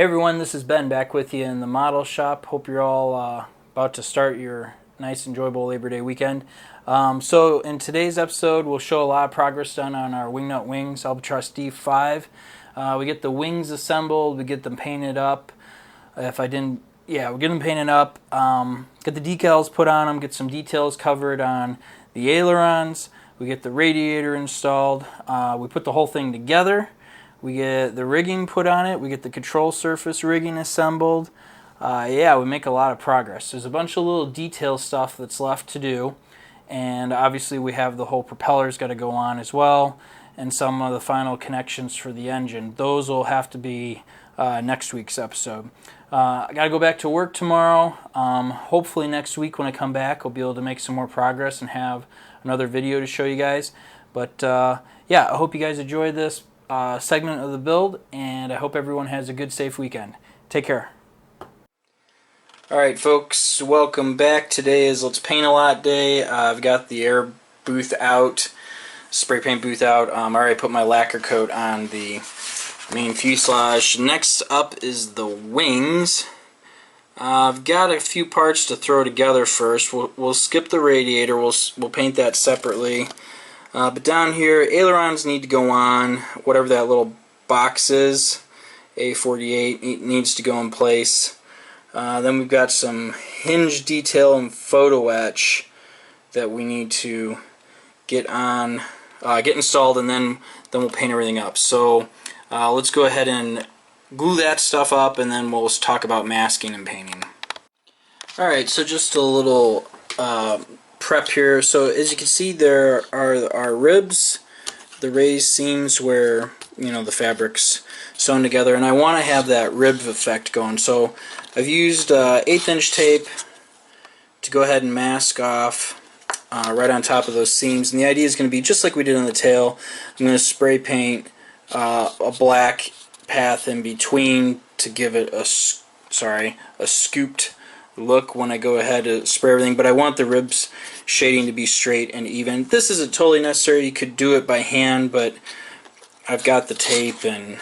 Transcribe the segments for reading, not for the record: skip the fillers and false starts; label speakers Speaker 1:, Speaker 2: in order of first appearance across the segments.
Speaker 1: Hey everyone, this is Ben back with you in the model shop. Hope you're all about to start your nice, enjoyable Labor Day weekend. So in today's episode, we'll show a lot of progress done on our Wingnut wings, Albatros D.Va. We get the wings assembled, we get them painted up. We get them painted up. Get the decals put on them, get some details covered on the ailerons. We get the radiator installed. We put the whole thing together. We get the rigging put on it. We get the control surface rigging assembled. We make a lot of progress. There's a bunch of little detail stuff that's left to do. And obviously we have the whole propeller's got to go on as well. And some of the final connections for the engine. Those will have to be next week's episode. I got to go back to work tomorrow. Hopefully next week when I come back I'll be able to make some more progress and have another video to show you guys. But I hope you guys enjoyed this segment of the build, and I hope everyone has a good, safe weekend. Take care. Alright folks, welcome back. Today is Let's Paint a Lot day. I've got the air booth out, spray paint booth out. I already put my lacquer coat on the main fuselage. Next up is the wings. I've got a few parts to throw together first. We'll skip the radiator, we'll paint that separately. But down here, ailerons need to go on. Whatever that little box is, A48, needs to go in place. Then we've got some hinge detail and photo etch that we need to get installed, and then we'll paint everything up. So let's go ahead and glue that stuff up, and then we'll talk about masking and painting. Alright, so just a little prep here. So as you can see, there are our ribs, the raised seams where the fabric's sewn together, and I want to have that rib effect going. So I've used 1/8 inch tape to go ahead and mask off right on top of those seams, and the idea is going to be just like we did on the tail. I'm going to spray paint a black path in between to give it a scooped look when I go ahead to spray everything, but I want the ribs shading to be straight and even. This isn't totally necessary. You could do it by hand, but I've got the tape and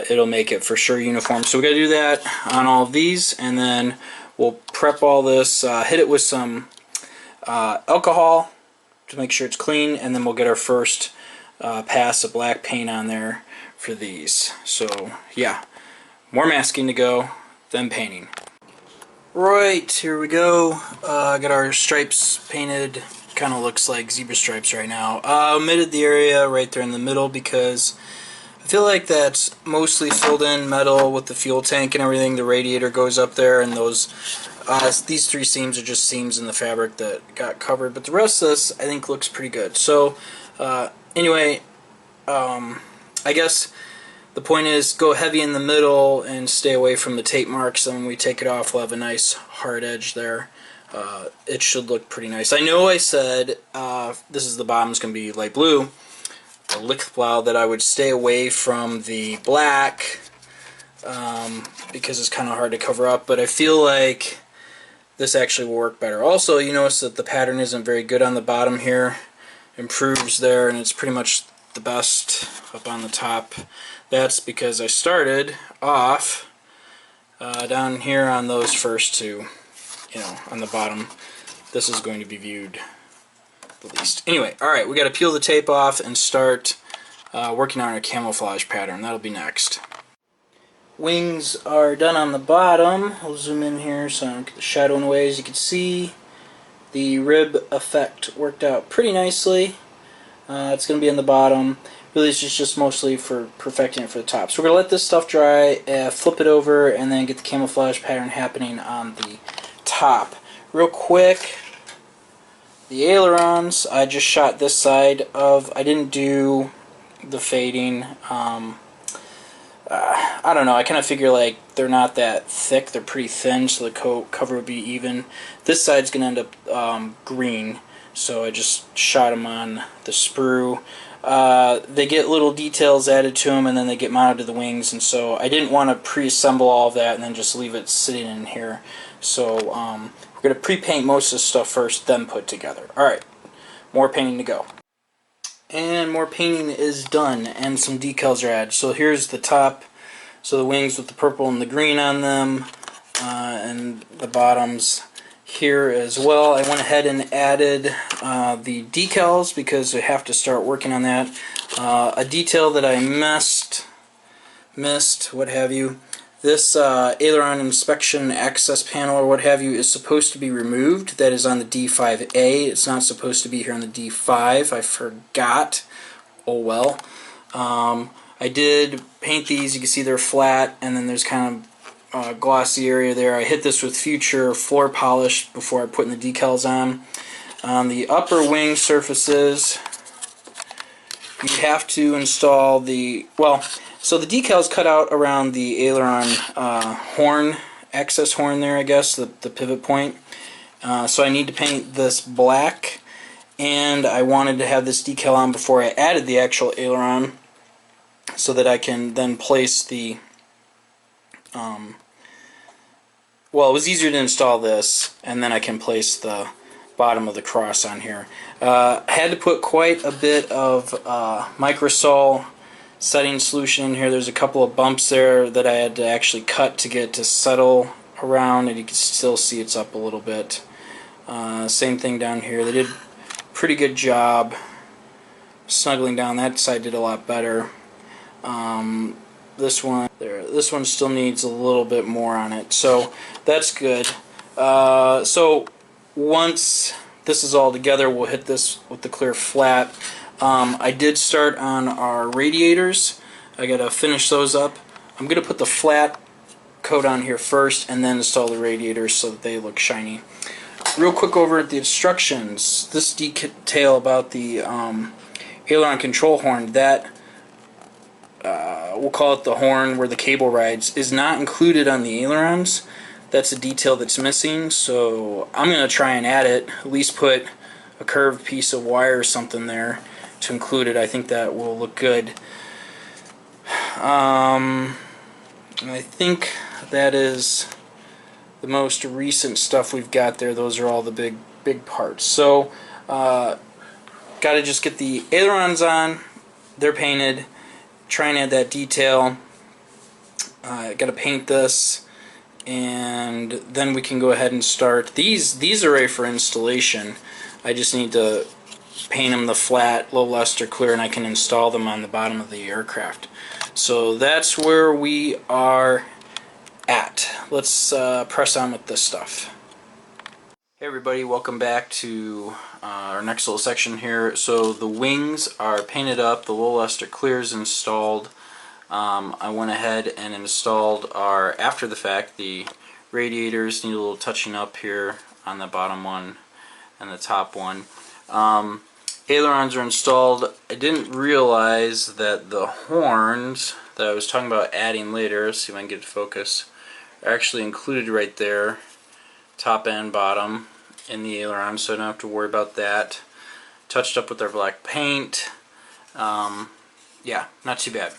Speaker 1: it'll make it for sure uniform. So we got to do that on all of these, and then we'll prep all this, hit it with some alcohol to make sure it's clean, and then we'll get our first pass of black paint on there for these. So yeah, more masking to go, then painting. Right, here we go. Got our stripes painted. Kind of looks like zebra stripes right now. Omitted the area right there in the middle because I feel like that's mostly filled in metal with the fuel tank and everything. The radiator goes up there, and these three seams are just seams in the fabric that got covered. But the rest of this I think looks pretty good. So anyway, I guess the point is go heavy in the middle and stay away from the tape marks, and when we take it off we'll have a nice hard edge there. It should look pretty nice. I know I said the bottom's going to be light blue, the Lichtblau, that I would stay away from the black because it's kind of hard to cover up, but I feel like this actually will work better. Also, you notice that the pattern isn't very good on the bottom here. Improves there, and it's pretty much the best up on the top. That's because I started off down here on those first two, on the bottom. This is going to be viewed the least. Anyway, alright, we got to peel the tape off and start working on our camouflage pattern. That'll be next. Wings are done on the bottom. I'll zoom in here so I don't get the shadowing away. As you can see, the rib effect worked out pretty nicely. It's going to be on the bottom. Really, it's just mostly for perfecting it for the top. So we're going to let this stuff dry, flip it over, and then get the camouflage pattern happening on the top. Real quick, the ailerons, I just shot this side of. I didn't do the fading. I don't know, I kind of figure like they're not that thick, they're pretty thin, so the cover would be even. This side's going to end up green, so I just shot them on the sprue. They get little details added to them, and then they get mounted to the wings, and so I didn't want to pre-assemble all of that and then just leave it sitting in here. So we're going to pre-paint most of the stuff first, then put together. Alright, more painting to go. And more painting is done, and some decals are added. So here's the top So the wings with the purple and the green on them, and the bottoms here as well. I went ahead and added the decals because I have to start working on that. A detail that I missed, what have you. This aileron inspection access panel or what have you is supposed to be removed. That is on the D5A. It's not supposed to be here on the D5. I forgot. Oh well. I did paint these. You can see they're flat, and then there's kind of glossy area there. I hit this with Future floor polish before I put in the decals on. On the upper wing surfaces, you have to install the, well, so the decals cut out around the aileron horn, access horn there, I guess, the pivot point. So I need to paint this black, and I wanted to have this decal on before I added the actual aileron so that I can then place the, well, it was easier to install this, and then I can place the bottom of the cross on here. I had to put quite a bit of microsol setting solution in here. There's a couple of bumps there that I had to actually cut to get it to settle around, and you can still see it's up a little bit. Same thing down here. They did a pretty good job snuggling down. That side did a lot better. This one there, this one still needs a little bit more on it, so that's good. So once this is all together, we'll hit this with the clear flat. I did start on our radiators. I gotta finish those up. I'm gonna put the flat coat on here first and then install the radiators so that they look shiny. Real quick over at the instructions, this detail about the aileron control horn, that we'll call it the horn where the cable rides, is not included on the ailerons. That's a detail that's missing, so I'm going to try and add it, at least put a curved piece of wire or something there to include it. I think that will look good. And I think that is the most recent stuff we've got there. Those are all the big parts. So got to just get the ailerons on. They're painted. Try and add that detail. Got to paint this, and then we can go ahead and start. These are ready for installation. I just need to paint them the flat, low luster clear, and I can install them on the bottom of the aircraft. So that's where we are at. Let's press on with this stuff. Hey everybody, welcome back to our next little section here. So the wings are painted up, the low luster clear is installed. I went ahead and installed our, after the fact, the radiators need a little touching up here on the bottom one and the top one. Ailerons are installed. I didn't realize that the horns that I was talking about adding later, let's see if I can get it to focus, are actually included right there, top and bottom, in the aileron, so I don't have to worry about that. Touched up with our black paint. Yeah, not too bad.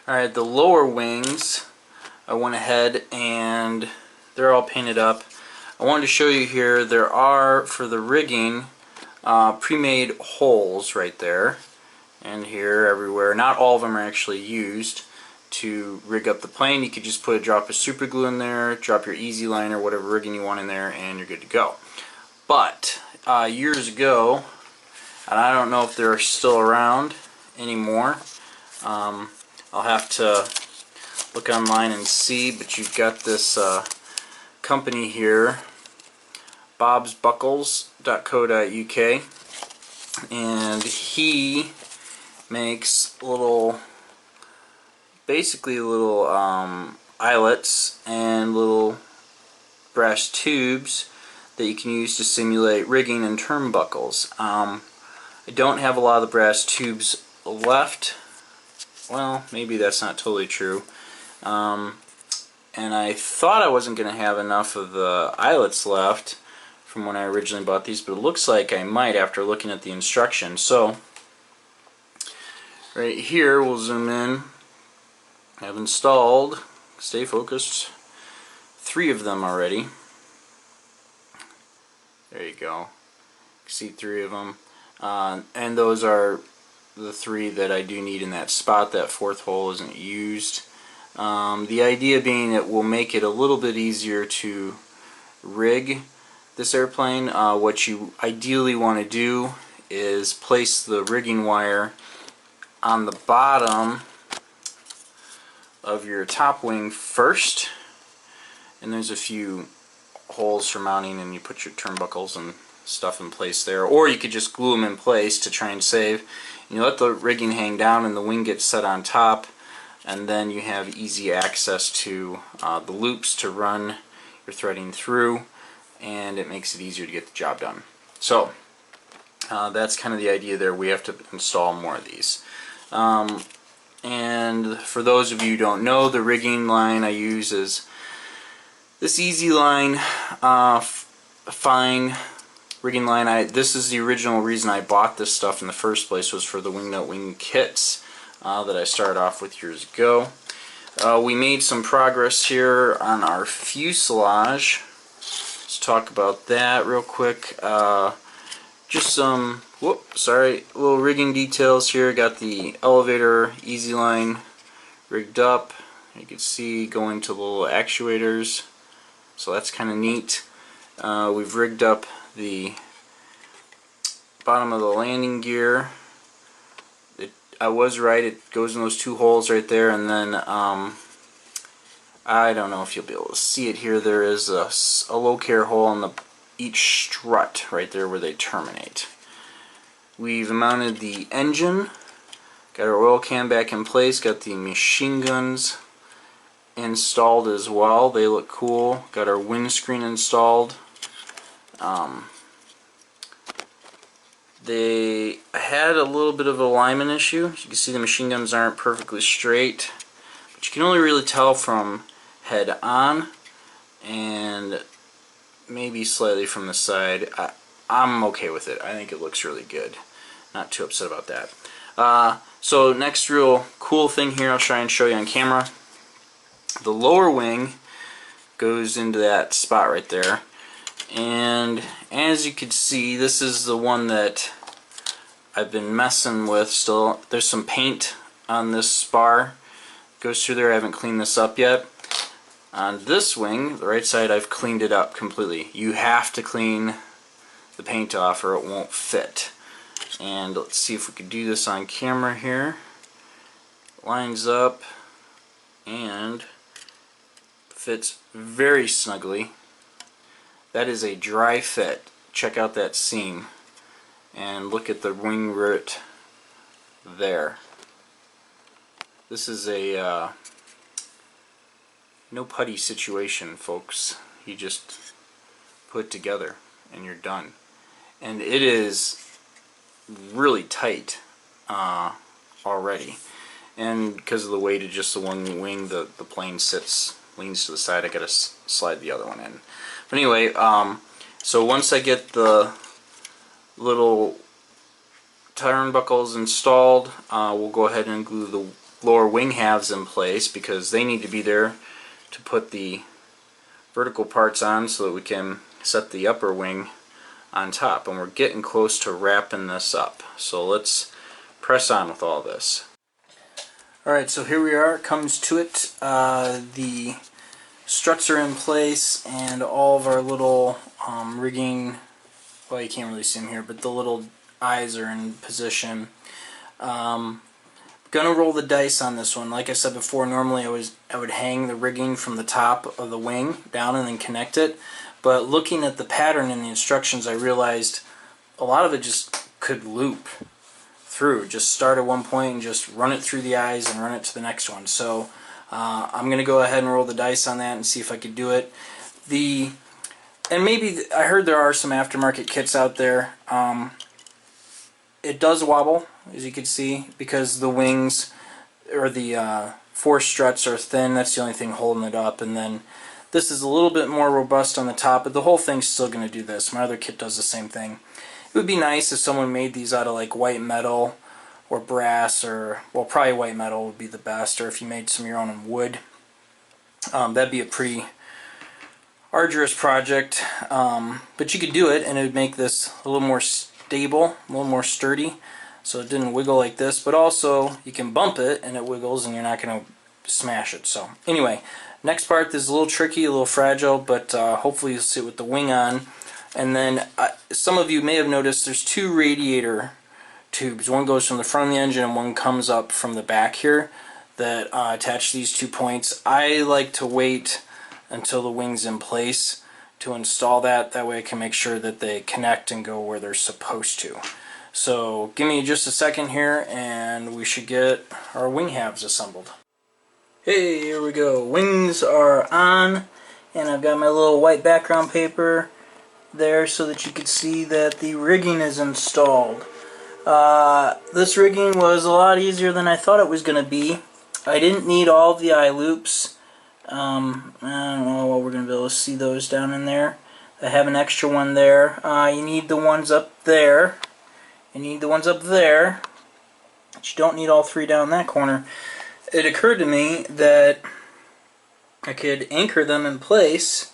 Speaker 1: Alright, the lower wings, I went ahead and they're all painted up. I wanted to show you here, there are, for the rigging, pre-made holes right there and here, everywhere. Not all of them are actually used to rig up the plane. You could just put a drop of super glue in there, drop your easy liner, whatever rigging you want in there, and you're good to go. But years ago, and I don't know if they're still around anymore, I'll have to look online and see, but you've got this company here, bobsbuckles.co.uk, and he makes little, basically little eyelets and little brass tubes that you can use to simulate rigging and turnbuckles. I don't have a lot of the brass tubes left. Well, maybe that's not totally true. And I thought I wasn't going to have enough of the eyelets left from when I originally bought these, but it looks like I might after looking at the instructions. So right here, we'll zoom in. I've installed, stay focused, 3 of them already. There you go. You see 3 of them. And those are the 3 that I do need in that spot. That 4th hole isn't used. The idea being it will make it a little bit easier to rig this airplane. What you ideally want to do is place the rigging wire on the bottom of your top wing first, and there's a few holes for mounting, and you put your turnbuckles and stuff in place there, or you could just glue them in place to try and save. And you let the rigging hang down and the wing gets set on top, and then you have easy access to the loops to run your threading through, and it makes it easier to get the job done. So that's kind of the idea there. We have to install more of these. And for those of you who don't know, the rigging line I use is this Easy Line fine rigging line. This is the original reason I bought this stuff in the first place, was for the Wingnut wing kits that I started off with years ago. We made some progress here on our fuselage. Let's talk about that real quick. Just some little rigging details here. Got the elevator Easy Line rigged up. You can see going to the little actuators, so that's kind of neat. We've rigged up the bottom of the landing gear. I was right, it goes in those two holes right there, and then I don't know if you'll be able to see it here, there is a low care hole in each strut right there where they terminate. We've mounted the engine, got our oil can back in place, got the machine guns installed as well. They look cool. Got our windscreen installed. They had a little bit of alignment issue. As you can see, the machine guns aren't perfectly straight, but you can only really tell from head on and maybe slightly from the side. I'm okay with it. I think it looks really good. Not too upset about that. So next real cool thing here, I'll try and show you on camera. The lower wing goes into that spot right there, and as you can see, this is the one that I've been messing with still. There's some paint on this spar, goes through there. I haven't cleaned this up yet. On this wing, the right side, I've cleaned it up completely. You have to clean the paint off or it won't fit. And let's see if we can do this on camera here. Lines up and fits very snugly. That is a dry fit. Check out that seam and look at the wing root there. This is a no putty situation, folks. You just put it together and you're done. And it is really tight already. And because of the weight of just the one wing, the plane leans to the side. I gotta slide the other one in. But anyway, so once I get the little turnbuckles installed, we'll go ahead and glue the lower wing halves in place, because they need to be there to put the vertical parts on so that we can set the upper wing on top. And we're getting close to wrapping this up. So let's press on with all this. Alright, so here we are. It comes to it. The struts are in place, and all of our little rigging, well, you can't really see them here, but the little eyes are in position. Gonna roll the dice on this one. Like I said before, normally I would hang the rigging from the top of the wing down and then connect it, but looking at the pattern in the instructions, I realized a lot of it just could loop through. Just start at one point and just run it through the eyes and run it to the next one. So I'm going to go ahead and roll the dice on that and see if I could do it. And maybe, I heard there are some aftermarket kits out there. It does wobble, as you can see, because the wings, or the four struts are thin. That's the only thing holding it up. And then this is a little bit more robust on the top, but the whole thing's still going to do this. My other kit does the same thing. It would be nice if someone made these out of like white metal or brass, or, well, probably white metal would be the best, or if you made some of your own in wood. That'd be a pretty arduous project, but you could do it and it would make this a little more stable, a little more sturdy, so it didn't wiggle like this. But also you can bump it and it wiggles and you're not going to smash it. So anyway, next part, this is a little tricky, a little fragile, but hopefully you'll sit with the wing on. And then some of you may have noticed there's two radiator tubes. One goes from the front of the engine and one comes up from the back here that attach these 2 points. I like to wait until the wing's in place to install that. That way I can make sure that they connect and go where they're supposed to. So give me just a second here and we should get our wing halves assembled. Hey, here we go. Wings are on, and I've got my little white background paper there so that you can see that the rigging is installed. This rigging was a lot easier than I thought it was going to be. I didn't need all of the eye loops. I don't know what we're going to be able to see those down in there. I have an extra one there. You need the ones up there. You need the ones up there. But you don't need all three down that corner. It occurred to me that I could anchor them in place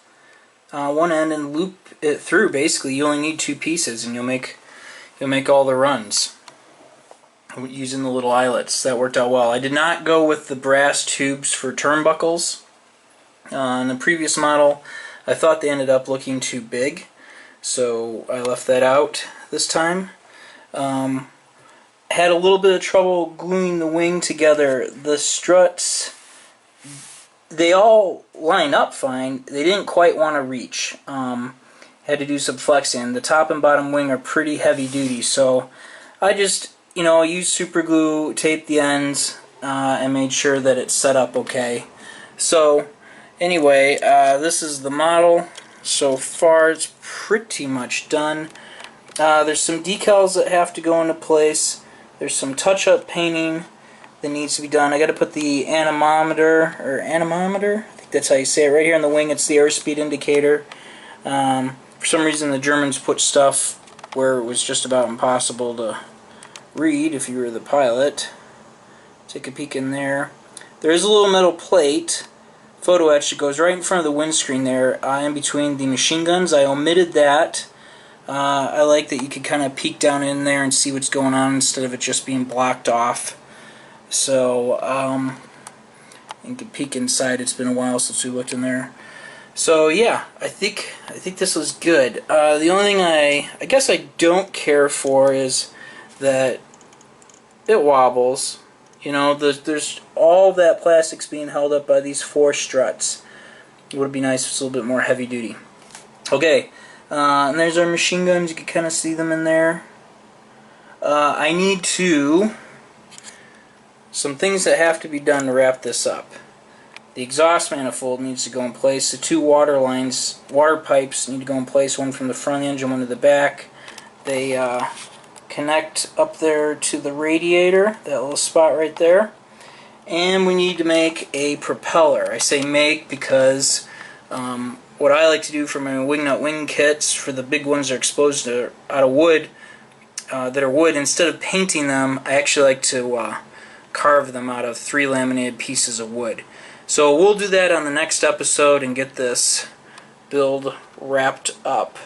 Speaker 1: one end and loop it through. Basically, you only need 2 pieces, and you'll make all the runs using the little eyelets. That worked out well. I did not go with the brass tubes for turnbuckles. On the previous model, I thought they ended up looking too big, so I left that out this time. Had a little bit of trouble gluing the wing together. The struts, they all line up fine. They didn't quite want to reach. Had to do some flexing. The top and bottom wing are pretty heavy duty, so I just, used super glue, taped the ends, and made sure that it's set up okay. So anyway, this is the model. So far it's pretty much done. There's some decals that have to go into place. There's some touch-up painting that needs to be done. I got to put the anemometer, I think that's how you say it, right here on the wing. It's the airspeed indicator. For some reason the Germans put stuff where it was just about impossible to read if you were the pilot. Take a peek in there. There is a little metal plate, photo etch, that goes right in front of the windscreen there, in between the machine guns. I omitted that. I like that you could kind of peek down in there and see what's going on instead of it just being blocked off. So you can peek inside. It's been a while since we looked in there. So yeah, I think this was good. The only thing I guess I don't care for is that it wobbles. There's all that plastic's being held up by these 4 struts. It would be nice if it's a little bit more heavy duty. Okay. And there's our machine guns. You can kind of see them in there. I need some things that have to be done to wrap this up. The exhaust manifold needs to go in place. The 2 water pipes need to go in place. One from the front of the engine, one to the back. They connect up there to the radiator, that little spot right there. And we need to make a propeller. I say make because what I like to do for my Wingnut wing kits, for the big ones that are exposed to, out of wood, instead of painting them, I actually like to carve them out of 3 laminated pieces of wood. So we'll do that on the next episode and get this build wrapped up.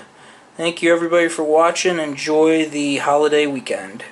Speaker 1: Thank you everybody for watching. Enjoy the holiday weekend.